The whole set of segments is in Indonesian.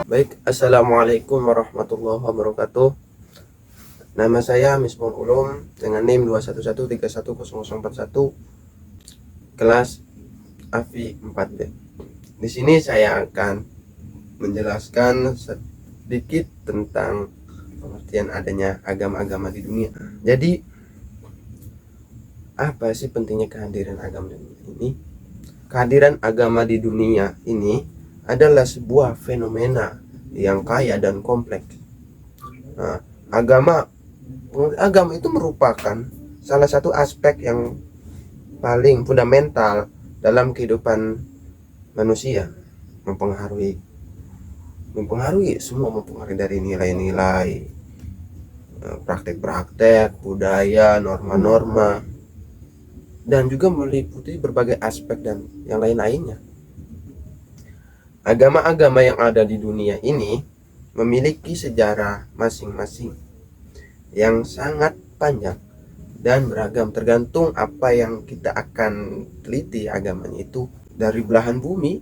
Baik, Assalamualaikum warahmatullahi wabarakatuh. Nama saya Misbah Ulum dengan NIM 211310041 kelas AFI 4B. Di sini saya akan menjelaskan sedikit tentang pengertian adanya agama-agama di dunia. Jadi, apa sih pentingnya kehadiran agama di dunia ini? Kehadiran agama di dunia ini adalah sebuah fenomena yang kaya dan kompleks. Nah, agama itu merupakan salah satu aspek yang paling fundamental dalam kehidupan manusia, mempengaruhi semua, mempengaruhi dari nilai-nilai, praktek-praktek, budaya, norma-norma, dan juga meliputi berbagai aspek dan yang lain-lainnya. Agama-agama yang ada di dunia ini memiliki sejarah masing-masing yang sangat panjang dan beragam, tergantung apa yang kita akan teliti agamanya itu. Dari belahan bumi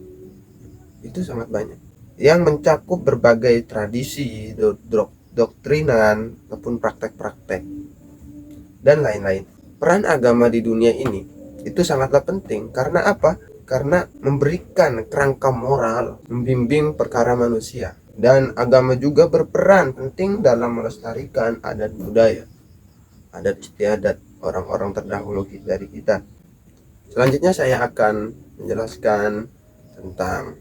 itu sangat banyak yang mencakup berbagai tradisi, doktrinan ataupun praktek-praktek dan lain-lain. Peran agama di dunia ini itu sangatlah penting. Karena apa? Karena memberikan kerangka moral, membimbing perkara manusia. Dan agama juga berperan penting dalam melestarikan adat budaya, adat istiadat orang-orang terdahulu dari kita. Selanjutnya saya akan menjelaskan tentang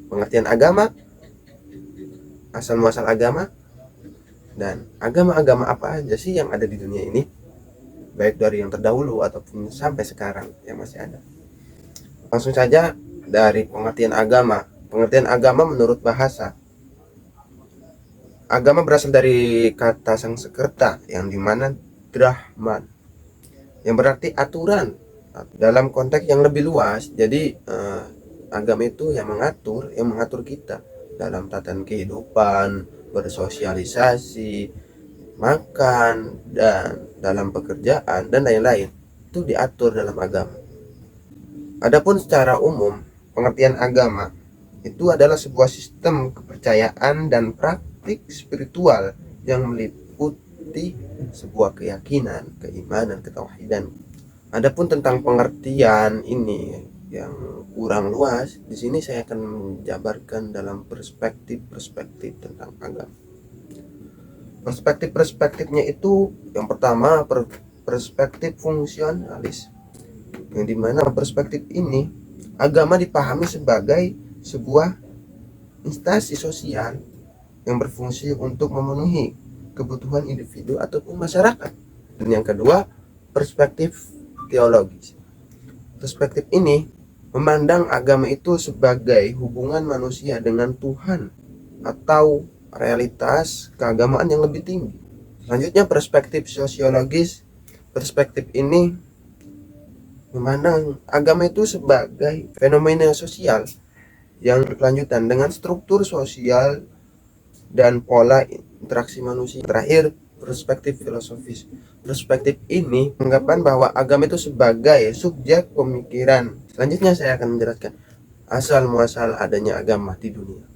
pengertian agama, asal muasal agama, dan agama-agama apa aja sih yang ada di dunia ini, baik dari yang terdahulu ataupun sampai sekarang yang masih ada. Langsung saja dari pengertian agama. Pengertian agama menurut bahasa. Agama berasal dari kata Sanskerta yang dimana Brahman, yang berarti aturan dalam konteks yang lebih luas. Jadi agama itu yang mengatur kita dalam tatanan kehidupan, bersosialisasi, makan, dan dalam pekerjaan dan lain-lain. Itu diatur dalam agama. Adapun secara umum, pengertian agama itu adalah sebuah sistem kepercayaan dan praktik spiritual yang meliputi sebuah keyakinan, keimanan, ketauhidan. Adapun tentang pengertian ini yang kurang luas, di sini saya akan menjabarkan dalam perspektif tentang agama. Perspektifnya itu yang pertama perspektif fungsionalis, yang dimana perspektif ini agama dipahami sebagai sebuah instansi sosial yang berfungsi untuk memenuhi kebutuhan individu ataupun masyarakat. Dan yang kedua, perspektif teologis. Perspektif ini memandang agama itu sebagai hubungan manusia dengan Tuhan atau realitas keagamaan yang lebih tinggi. Selanjutnya, perspektif sosiologis. Perspektif ini memandang agama itu sebagai fenomena sosial yang berkelanjutan dengan struktur sosial dan pola interaksi manusia. Terakhir, perspektif filosofis. Perspektif ini menganggapan bahwa agama itu sebagai subjek pemikiran. Selanjutnya saya akan menjelaskan asal muasal adanya agama di dunia.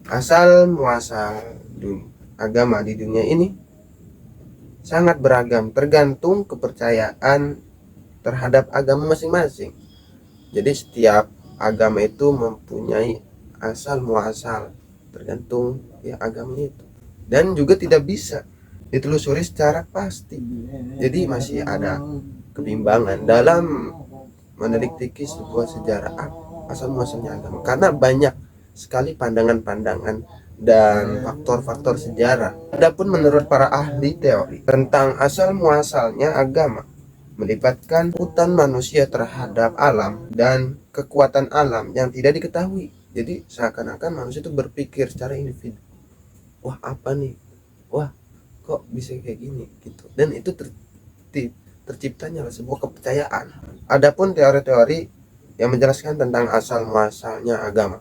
Asal muasal agama di dunia ini sangat beragam, tergantung kepercayaan terhadap agama masing-masing. Jadi setiap agama itu mempunyai asal muasal, tergantung ya agamanya itu, dan juga tidak bisa ditelusuri secara pasti. Jadi masih ada kebimbangan dalam meneliti sebuah sejarah asal muasalnya agama, karena banyak sekali pandangan-pandangan dan faktor-faktor sejarah. Adapun menurut para ahli teori tentang asal muasalnya agama, melibatkan hutan manusia terhadap alam dan kekuatan alam yang tidak diketahui. Jadi seakan-akan manusia itu berpikir secara individu, wah apa nih, wah kok bisa kayak gini gitu, dan itu terciptanya sebuah kepercayaan. Adapun teori-teori yang menjelaskan tentang asal muasalnya agama,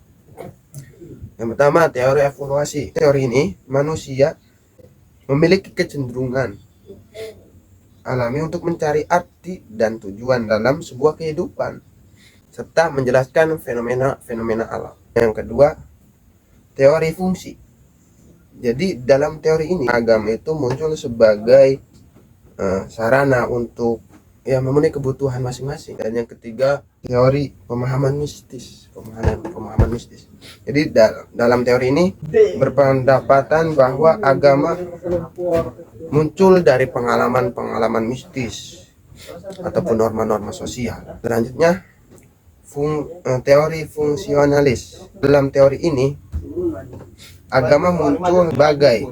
yang pertama, teori evaluasi. Teori ini, manusia memiliki kecenderungan alami untuk mencari arti dan tujuan dalam sebuah kehidupan, serta menjelaskan fenomena-fenomena alam. Yang kedua, teori fungsi. Jadi dalam teori ini agama itu muncul sebagai sarana untuk memenuhi kebutuhan masing-masing. Dan yang ketiga, teori pemahaman mistis. Pemahaman mistis. Jadi dalam teori ini berpendapatan bahwa agama muncul dari pengalaman-pengalaman mistis ataupun norma-norma sosial. Selanjutnya, teori fungsionalis. Dalam teori ini agama muncul sebagai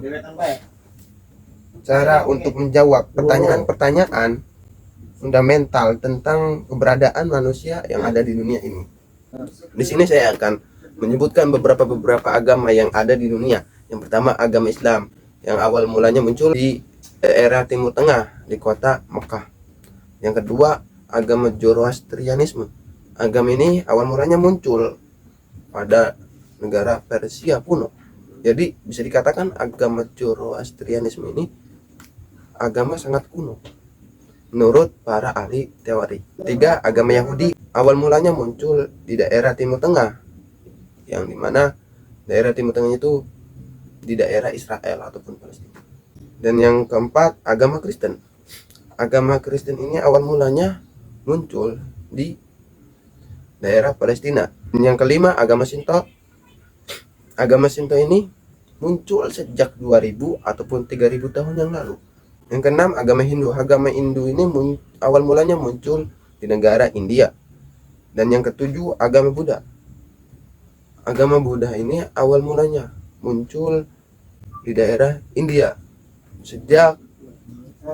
cara untuk menjawab pertanyaan-pertanyaan fundamental tentang keberadaan manusia yang ada di dunia ini. Di sini saya akan menyebutkan beberapa agama yang ada di dunia. Yang pertama, agama Islam yang awal mulanya muncul di daerah Timur Tengah di kota Mekah. Yang kedua, agama Zoroastrianisme. Agama ini awal mulanya muncul pada negara Persia kuno. Jadi bisa dikatakan agama Zoroastrianisme ini agama sangat kuno menurut para ahli teori. Tiga, agama Yahudi awal mulanya muncul di daerah Timur Tengah, yang dimana daerah Timur Tengah itu di daerah Israel ataupun Palestina. Dan yang keempat, agama Kristen. Agama Kristen ini awal mulanya muncul di daerah Palestina. Dan yang kelima, agama Shinto. Agama Shinto ini muncul sejak 2000 ataupun 3000 tahun yang lalu. Yang keenam, agama Hindu. Agama Hindu ini awal mulanya muncul di negara India. Dan yang ketujuh, agama Buddha. Agama Buddha ini awal mulanya muncul di daerah India sejak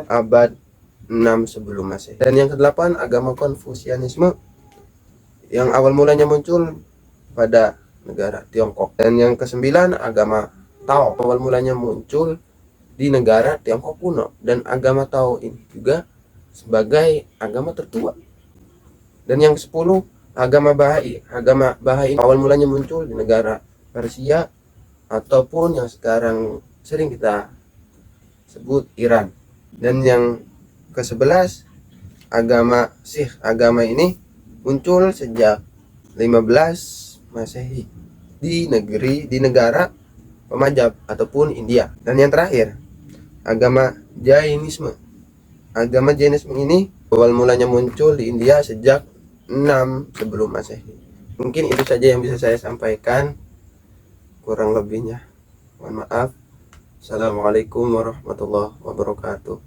abad 6 sebelum Masehi. Dan yang kedelapan, agama Konfusianisme yang awal mulanya muncul pada negara Tiongkok. Dan yang kesembilan, agama Tao awal mulanya muncul di negara Tiongkok kuno, dan agama Tao ini juga sebagai agama tertua. Dan yang ke-10, agama Bahai. Agama Bahai awal mulanya muncul di negara Persia ataupun yang sekarang sering kita sebut Iran. Dan yang ke-11, agama Sikh. Agama ini muncul sejak 15 Masehi di negara Pemajap ataupun India. Dan yang terakhir, agama Jainisme. Agama Jainisme ini awal mulanya muncul di India sejak 6 sebelum Masehi. Mungkin itu saja yang bisa saya sampaikan. Kurang lebihnya mohon maaf. Assalamualaikum warahmatullahi wabarakatuh.